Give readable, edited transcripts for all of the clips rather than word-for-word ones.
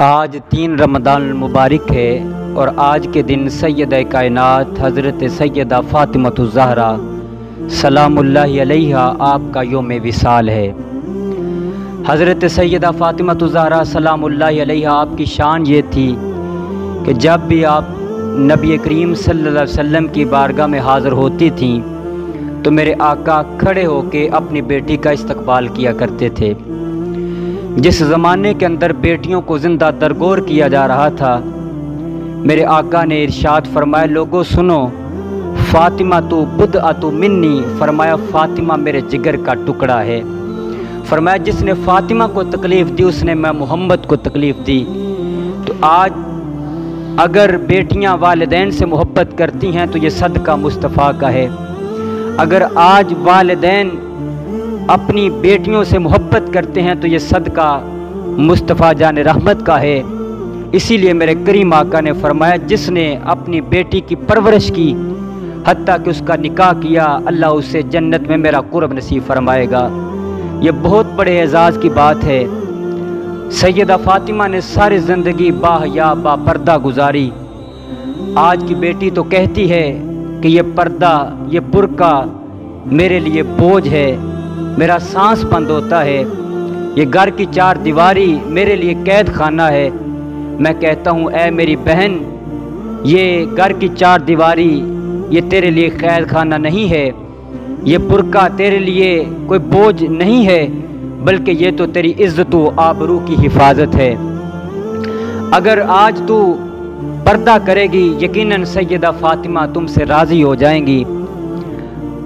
آج 3 رمضان المبارک ہے اور آج کے دن سیدہ کائنات حضرت سیدہ فاطمۃ الزہرا سلام اللہ علیہا آپ کا یوم وصال ہے۔ حضرت سیدہ فاطمۃ الزہرا سلام اللہ علیہا آپ کی شان یہ تھی کہ جب بھی آپ نبی کریم صلی اللہ علیہ وسلم کی بارگاہ میں حاضر ہوتی تھیں تو میرے آقا کھڑے ہو کے اپنی بیٹی کا استقبال کیا کرتے تھے۔ جس زمانے کے اندر بیٹیوں کو زندہ درگور کیا جا رہا تھا، میرے آقا نے ارشاد فرمایا، لوگوں سنو، فاطمہ تو بدعۃ منی، فرمایا فاطمہ میرے جگر کا ٹکڑا ہے۔ فرمایا جس نے فاطمہ کو تکلیف دی اس نے میں محمد کو تکلیف دی۔ تو آج اگر بیٹیاں والدین سے محبت کرتی ہیں تو یہ صدقہ مصطفیٰ کا ہے۔ اگر آج والدین اپنی بیٹیوں سے محبت کرتے ہیں تو یہ صدقہ مصطفیٰ جان رحمت کا ہے۔ اسی لیے میرے کریم آقا نے فرمایا جس نے اپنی بیٹی کی پرورش کی حتیٰ کہ اس کا نکاح کیا، اللہ اسے جنت میں میرا قرب نصیب فرمائے گا۔ یہ بہت بڑے اعزاز کی بات ہے۔ سیدہ فاطمہ نے ساری زندگی باحیا با پردہ گزاری۔ آج کی بیٹی تو کہتی ہے کہ یہ پردہ، یہ برقع میرے لیے بوجھ ہے، میرا سانس بند ہوتا ہے، یہ گھر کی 4 دیواری میرے لیے قید خانہ ہے۔ میں کہتا ہوں اے میری بہن، یہ گھر کی 4 دیواری یہ تیرے لیے قید خانہ نہیں ہے، یہ برقع تیرے لیے کوئی بوجھ نہیں ہے، بلکہ یہ تو تیری عزت و آبرو کی حفاظت ہے۔ اگر آج تو پردہ کرے گی یقیناً سیدہ فاطمہ تم سے راضی ہو جائیں گی۔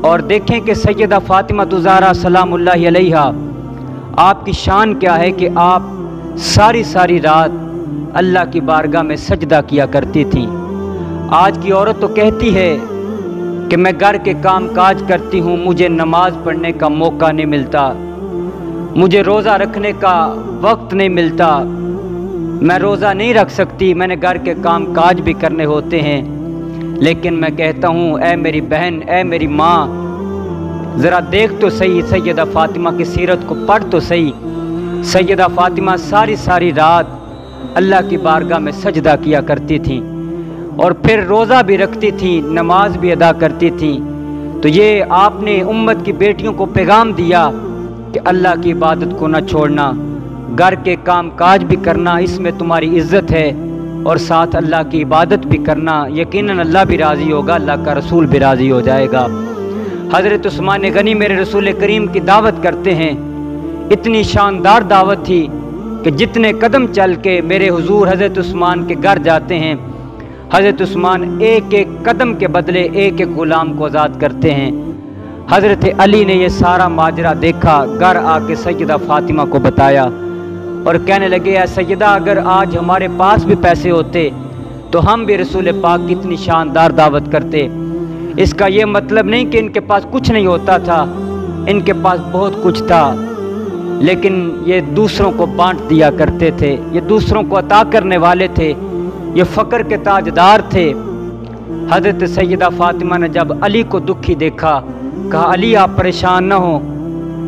اور دیکھیں کہ سیدہ فاطمۃ الزہرا سلام اللہ علیہا آپ کی شان کیا ہے کہ آپ ساری رات اللہ کی بارگاہ میں سجدہ کیا کرتی تھیں۔ آج کی عورت تو کہتی ہے کہ میں گھر کے کام کاج کرتی ہوں، مجھے نماز پڑھنے کا موقع نہیں ملتا، مجھے روزہ رکھنے کا وقت نہیں ملتا، میں روزہ نہیں رکھ سکتی، میں نے گھر کے کام کاج بھی کرنے ہوتے ہیں۔ لیکن میں کہتا ہوں اے میری بہن، اے میری ماں، ذرا دیکھ تو صحیح سیدہ فاطمہ کی سیرت کو پڑھ تو صحیح۔ سیدہ فاطمہ ساری رات اللہ کی بارگاہ میں سجدہ کیا کرتی تھیں اور پھر روزہ بھی رکھتی تھیں، نماز بھی ادا کرتی تھیں۔ تو یہ آپ نے امت کی بیٹیوں کو پیغام دیا کہ اللہ کی عبادت کو نہ چھوڑنا، گھر کے کام کاج بھی کرنا، اس میں تمہاری عزت ہے، اور ساتھ اللہ کی عبادت بھی کرنا، یقیناً اللہ بھی راضی ہوگا، اللہ کا رسول بھی راضی ہو جائے گا۔ حضرت عثمان غنی میرے رسول کریم کی دعوت کرتے ہیں، اتنی شاندار دعوت تھی کہ جتنے قدم چل کے میرے حضور حضرت عثمان کے گھر جاتے ہیں، حضرت عثمان ایک قدم کے بدلے ایک غلام کو آزاد کرتے ہیں۔ حضرت علی نے یہ سارا ماجرا دیکھا، گھر آ کے سیدہ فاطمہ کو بتایا اور کہنے لگے اے سیدہ، اگر آج ہمارے پاس بھی پیسے ہوتے تو ہم بھی رسول پاک کی اتنی شاندار دعوت کرتے۔ اس کا یہ مطلب نہیں کہ ان کے پاس کچھ نہیں ہوتا تھا، ان کے پاس بہت کچھ تھا، لیکن یہ دوسروں کو بانٹ دیا کرتے تھے، یہ دوسروں کو عطا کرنے والے تھے، یہ فقر کے تاجدار تھے۔ حضرت سیدہ فاطمہ نے جب علی کو دکھی دیکھا، کہا علی آپ پریشان نہ ہوں،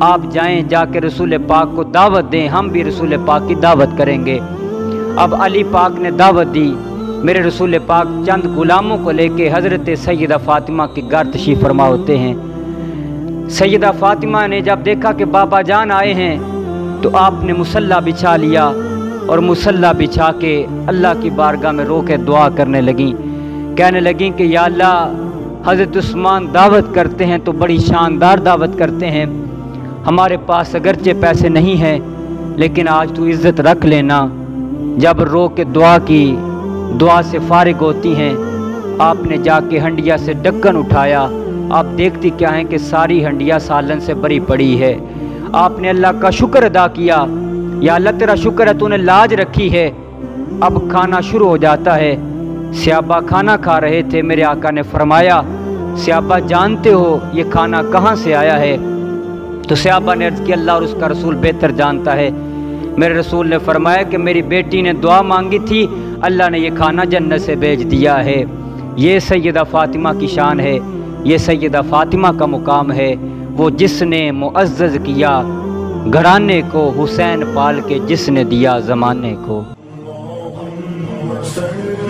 آپ جائیں جا کے رسول پاک کو دعوت دیں، ہم بھی رسول پاک کی دعوت کریں گے۔ اب علی پاک نے دعوت دی، میرے رسول پاک چند غلاموں کو لے کے حضرت سیدہ فاطمہ کے گھر تشریف فرما ہوتے ہیں۔ سیدہ فاطمہ نے جب دیکھا کہ بابا جان آئے ہیں تو آپ نے مصلی بچھا لیا اور مصلی بچھا کے اللہ کی بارگاہ میں رو کے دعا کرنے لگیں، کہنے لگیں کہ یا اللہ، حضرت عثمان دعوت کرتے ہیں تو بڑی شاندار دعوت کرتے ہیں، ہمارے پاس اگرچہ پیسے نہیں ہیں لیکن آج تو عزت رکھ لینا۔ جب رو کے دعا کی، دعا سے فارغ ہوتی ہیں، آپ نے جا کے ہنڈیا سے ڈھکن اٹھایا، آپ دیکھتی کیا ہیں کہ ساری ہنڈیا سالن سے بھری پڑی ہے۔ آپ نے اللہ کا شکر ادا کیا، یا اللہ تیرا شکر ہے تو نے لاج رکھی ہے۔ اب کھانا شروع ہو جاتا ہے، صحابہ کھانا کھا رہے تھے، میرے آقا نے فرمایا صحابہ جانتے ہو یہ کھانا کہاں سے آیا ہے؟ تو صحابہ نے عرض کی اللہ اور اس کا رسول بہتر جانتا ہے۔ میرے رسول نے فرمایا کہ میری بیٹی نے دعا مانگی تھی، اللہ نے یہ کھانا جنت سے بھیج دیا ہے۔ یہ سیدہ فاطمہ کی شان ہے، یہ سیدہ فاطمہ کا مقام ہے، وہ جس نے معزز کیا گھرانے کو، حسین پال کے جس نے دیا زمانے کو۔ سر